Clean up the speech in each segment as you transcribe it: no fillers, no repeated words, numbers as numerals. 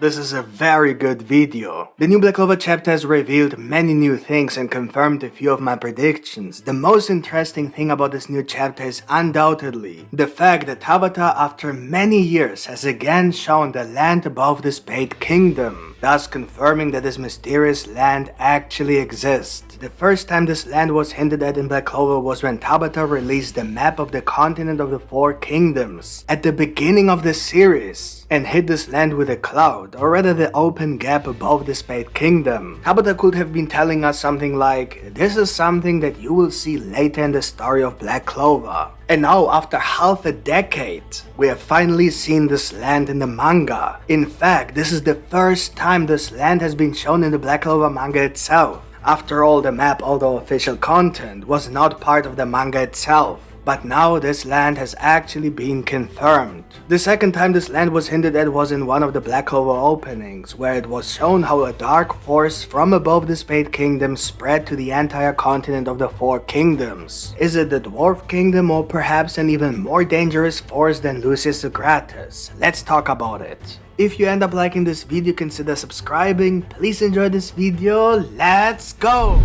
This is a very good video. The new Black Clover chapter has revealed many new things and confirmed a few of my predictions. The most interesting thing about this new chapter is undoubtedly the fact that Tabata after many years has again shown the land above the Spade Kingdom, thus confirming that this mysterious land actually exists. The first time this land was hinted at in Black Clover was when Tabata released the map of the continent of the Four Kingdoms at the beginning of the series and hid this land with a cloud, or rather the open gap above the Spade Kingdom. Tabata could have been telling us something like, this is something that you will see later in the story of Black Clover. And now, after half a decade, we have finally seen this land in the manga. In fact, this is the first time this land has been shown in the Black Clover manga itself. After all, the map, although official content, was not part of the manga itself. But now this land has actually been confirmed. The second time this land was hinted at was in one of the Black Clover openings, where it was shown how a dark force from above the Spade Kingdom spread to the entire continent of the Four Kingdoms. Is it the Dwarf Kingdom, or perhaps an even more dangerous force than Lucius Zogratis? Let's talk about it. If you end up liking this video, consider subscribing. Please enjoy this video. Let's go!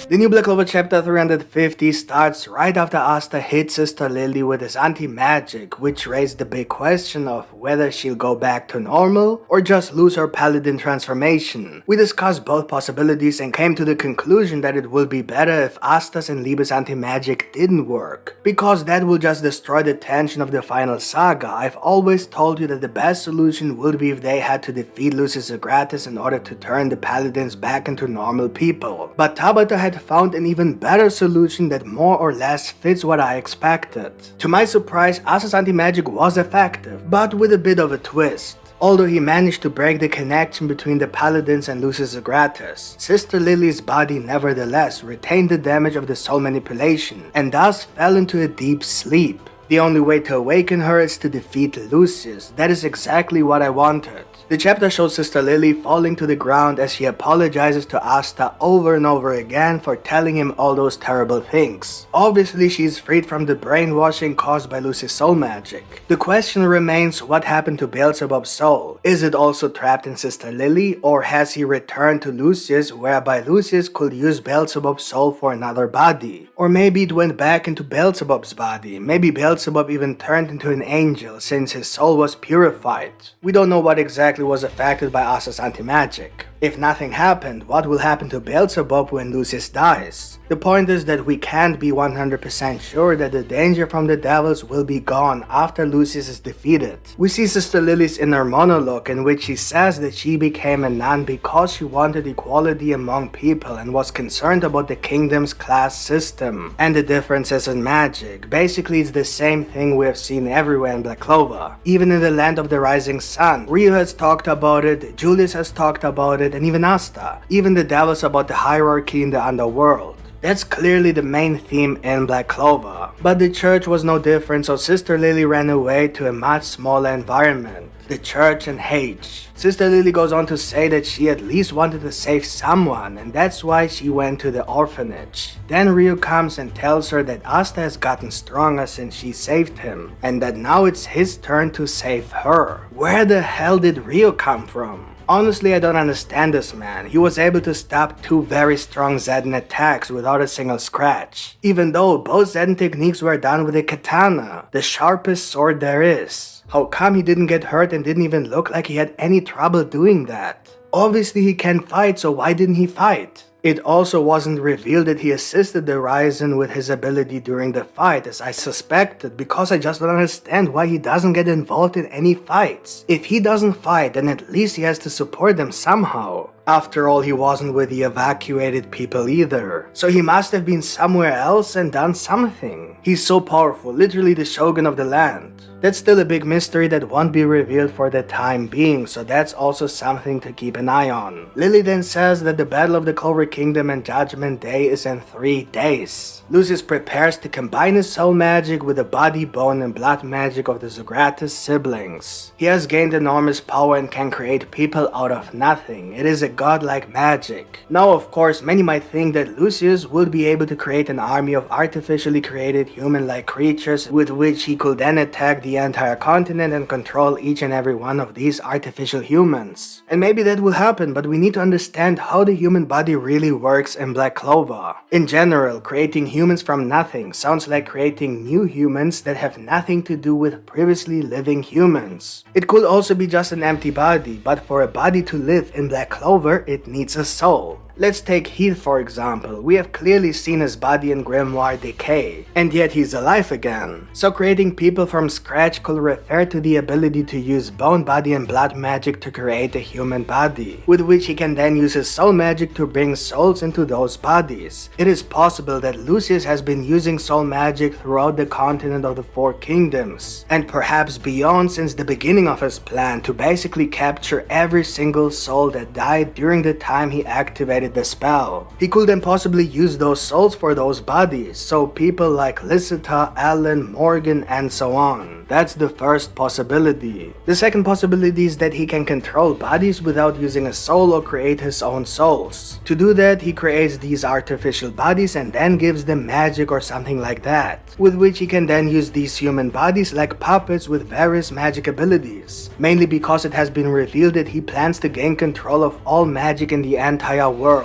The new Black Clover chapter 350 starts right after Asta hits Sister Lily with his anti-magic, which raised the big question of whether she'll go back to normal or just lose her paladin transformation. We discussed both possibilities and came to the conclusion that it will be better if Asta's and Liebe's anti-magic didn't work, because that will just destroy the tension of the final saga. I've always told you that the best solution would be if they had to defeat Lucius Zogratis in order to turn the paladins back into normal people. But Tabata had found an even better solution that more or less fits what I expected. To my surprise, Asta's anti-magic was effective, but with a bit of a twist. Although he managed to break the connection between the paladins and Lucius Zogratis, Sister Lily's body nevertheless retained the damage of the soul manipulation and thus fell into a deep sleep. The only way to awaken her is to defeat Lucius. That is exactly what I wanted. The chapter shows Sister Lily falling to the ground as she apologizes to Asta over and over again for telling him all those terrible things. Obviously, she is freed from the brainwashing caused by Lucius' soul magic. The question remains, what happened to Beelzebub's soul? Is it also trapped in Sister Lily, or has he returned to Lucius, whereby Lucius could use Beelzebub's soul for another body? Or maybe it went back into Beelzebub's body. Maybe Beelzebub even turned into an angel since his soul was purified. We don't know what exactly was affected by Asta's anti-magic. If nothing happened, what will happen to Beelzebub when Lucius dies? The point is that we can't be 100% sure that the danger from the devils will be gone after Lucius is defeated. We see Sister Lily's inner monologue in which she says that she became a nun because she wanted equality among people and was concerned about the kingdom's class system and the differences in magic. Basically, it's the same thing we have seen everywhere in Black Clover. Even in the land of the rising sun, Rio has talked about it, Julius has talked about it, and even Asta. Even the devils about the hierarchy in the underworld. That's clearly the main theme in Black Clover. But the church was no different, so Sister Lily ran away to a much smaller environment. The church and H. Sister Lily goes on to say that she at least wanted to save someone, and that's why she went to the orphanage. Then Ryu comes and tells her that Asta has gotten stronger since she saved him, and that now it's his turn to save her. Where the hell did Ryu come from? Honestly, I don't understand this man. He was able to stop two very strong Zeden attacks without a single scratch, even though both Zeden techniques were done with a katana, the sharpest sword there is. How come he didn't get hurt and didn't even look like he had any trouble doing that? Obviously he can fight, so why didn't he fight? It also wasn't revealed that he assisted the Ryzen with his ability during the fight, as I suspected, because I just don't understand why he doesn't get involved in any fights. If he doesn't fight, then at least he has to support them somehow. After all, he wasn't with the evacuated people either, so he must have been somewhere else and done something. He's so powerful, literally the shogun of the land. That's still a big mystery that won't be revealed for the time being, so that's also something to keep an eye on. Lily then says that the Battle of the Clover Kingdom and Judgment Day is in 3 days. Lucius prepares to combine his soul magic with the body, bone and blood magic of the Zogratis siblings. He has gained enormous power and can create people out of nothing. It is a with godlike magic. Now of course many might think that Lucius would be able to create an army of artificially created human-like creatures with which he could then attack the entire continent and control each and every one of these artificial humans. And maybe that will happen, but we need to understand how the human body really works in Black Clover. In general, creating humans from nothing sounds like creating new humans that have nothing to do with previously living humans. It could also be just an empty body, but for a body to live in Black Clover, it needs a soul. Let's take Heath for example. We have clearly seen his body and grimoire decay, and yet he's alive again. So creating people from scratch could refer to the ability to use bone, body and blood magic to create a human body, with which he can then use his soul magic to bring souls into those bodies. It is possible that Lucius has been using soul magic throughout the continent of the Four Kingdoms, and perhaps beyond since the beginning of his plan to basically capture every single soul that died during the time he activated the spell. He could then possibly use those souls for those bodies, so people like Lysita, Alan, Morgan and so on. That's the first possibility. The second possibility is that he can control bodies without using a soul or create his own souls. To do that, he creates these artificial bodies and then gives them magic or something like that, with which he can then use these human bodies like puppets with various magic abilities, mainly because it has been revealed that he plans to gain control of all magic in the entire world.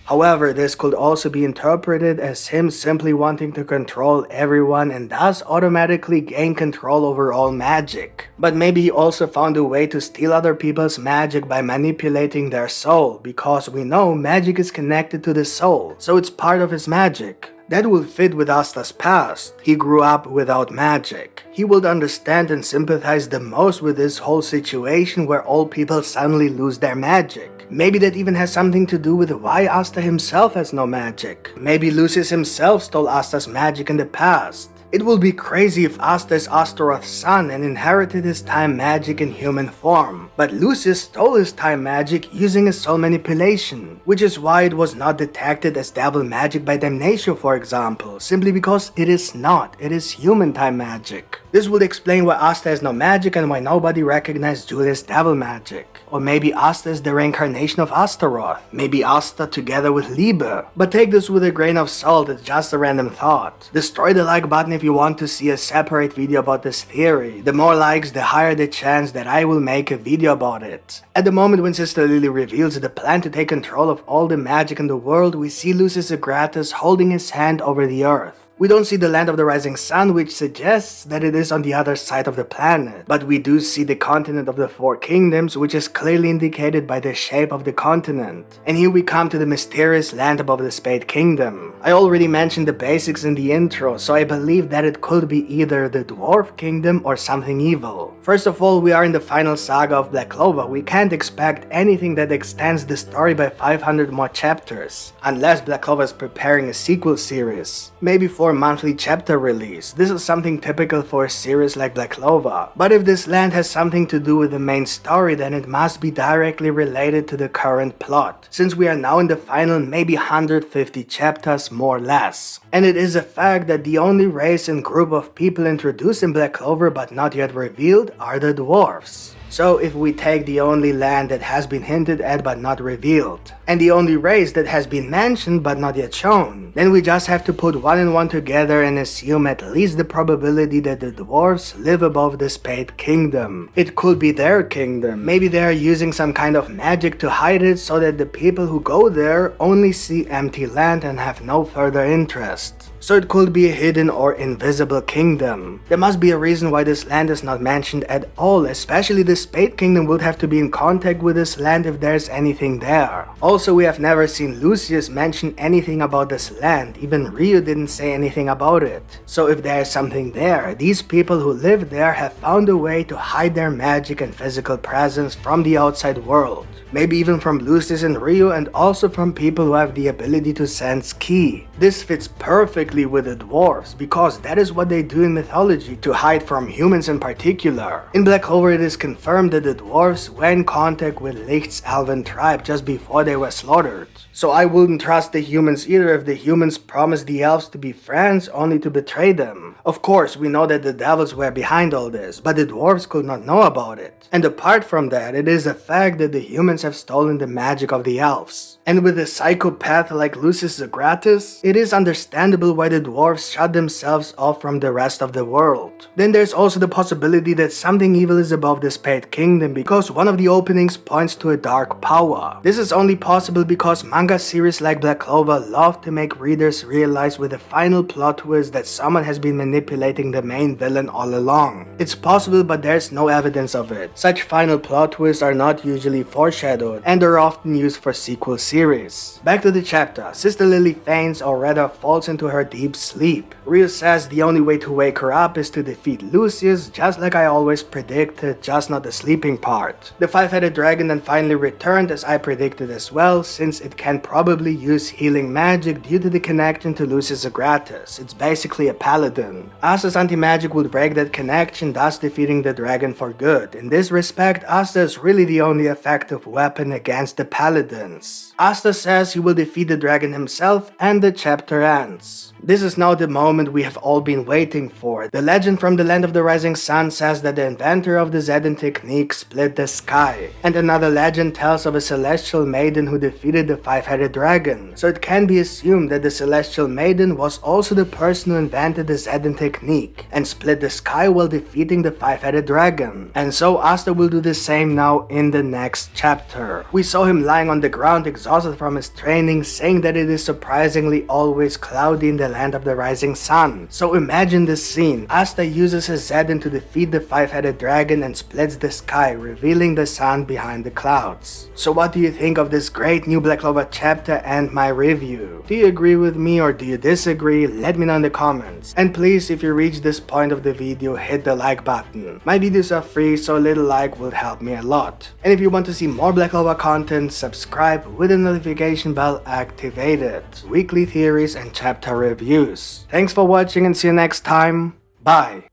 However, this could also be interpreted as him simply wanting to control everyone and thus automatically gain control over all magic. But maybe he also found a way to steal other people's magic by manipulating their soul, because we know magic is connected to the soul, so it's part of his magic. That will fit with Asta's past. He grew up without magic. He would understand and sympathize the most with this whole situation where all people suddenly lose their magic. Maybe that even has something to do with why Asta himself has no magic. Maybe Lucius himself stole Asta's magic in the past. It will be crazy if Asta is Astaroth's son and inherited his time magic in human form, but Lucius stole his time magic using his soul manipulation, which is why it was not detected as devil magic by Damnatio for example, simply because it is not, it is human time magic. This would explain why Asta has no magic and why nobody recognized Julia's devil magic. Or maybe Asta is the reincarnation of Astaroth, maybe Asta together with Liebe. But take this with a grain of salt, it's just a random thought. Destroy the like button if you want to see a separate video about this theory. The more likes, the higher the chance that I will make a video about it. At the moment when Sister Lily reveals the plan to take control of all the magic in the world, we see Lucius Zogratis holding his hand over the earth. We don't see the land of the rising sun, which suggests that it is on the other side of the planet, but we do see the continent of the Four Kingdoms, which is clearly indicated by the shape of the continent. And here we come to the mysterious land above the Spade Kingdom. I already mentioned the basics in the intro, so I believe that it could be either the Dwarf Kingdom or something evil. First of all, we are in the final saga of Black Clover. We can't expect anything that extends the story by 500 more chapters, unless Black Clover is preparing a sequel series, maybe for monthly chapter release. This is something typical for a series like Black Clover. But if this land has something to do with the main story, then it must be directly related to the current plot, since we are now in the final maybe 150 chapters more or less. And it is a fact that the only race and group of people introduced in Black Clover but not yet revealed are the dwarves. So if we take the only land that has been hinted at but not revealed, and the only race that has been mentioned but not yet shown, then we just have to put one and one together and assume at least the probability that the dwarves live above the Spade Kingdom. It could be their kingdom. Maybe they are using some kind of magic to hide it so that the people who go there only see empty land and have no further interest. So it could be a hidden or invisible kingdom. There must be a reason why this land is not mentioned at all, especially the Spade Kingdom would have to be in contact with this land if there's anything there. Also, we have never seen Lucius mention anything about this land, even Ryu didn't say anything about it. So if there's something there, these people who live there have found a way to hide their magic and physical presence from the outside world. Maybe even from Lucius and Ryu, and also from people who have the ability to sense ki. This fits perfectly with the dwarves, because that is what they do in mythology, to hide from humans in particular. In Black Clover it is confirmed that the dwarves were in contact with Licht's elven tribe just before they were slaughtered. So I wouldn't trust the humans either if the humans promised the elves to be friends only to betray them. Of course, we know that the devils were behind all this, but the dwarves could not know about it. And apart from that, it is the fact that the humans have stolen the magic of the elves. And with a psychopath like Lucius Zogratis, it is understandable why the dwarves shut themselves off from the rest of the world. Then there's also the possibility that something evil is above the Spade Kingdom because one of the openings points to a dark power. This is only possible because manga series like Black Clover love to make readers realize with a final plot twist that someone has been manipulating the main villain all along. It's possible, but there's no evidence of it. Such final plot twists are not usually foreshadowed and are often used for sequel series. Back to the chapter. Sister Lily faints or rather falls into her deep sleep. Rio says the only way to wake her up is to defeat Lucius, just like I always predicted, just not the sleeping part. The five-headed dragon then finally returned as I predicted as well, since it can probably use healing magic due to the connection to Lucius Zogratis. It's basically a paladin. Asta's anti-magic would break that connection, thus defeating the dragon for good. In this respect, Asta is really the only effective weapon against the paladins. Asta says he will defeat the dragon himself and the chapter ends. This is now the moment we have all been waiting for. The legend from the land of the rising sun says that the inventor of the Zeden technique split the sky. And another legend tells of a celestial maiden who defeated the five-headed dragon. So it can be assumed that the celestial maiden was also the person who invented the Zeden technique and split the sky while defeating the five-headed dragon. And so Asta will do the same now in the next chapter. We saw him lying on the ground exhausted from his training, saying that it is surprisingly always cloudy in the land of the rising sun. So imagine this scene. Asta uses his Zeden to defeat the five-headed dragon and splits the sky, revealing the sun behind the clouds. So what do you think of this great new Black Clover chapter and my review? Do you agree with me or do you disagree? Let me know in the comments. And please, if you reach this point of the video, hit the like button. My videos are free, so a little like will help me a lot. And if you want to see more Black Clover content, subscribe with the notification bell activated. Weekly theories and chapter reviews. Thanks for watching and see you next time. Bye.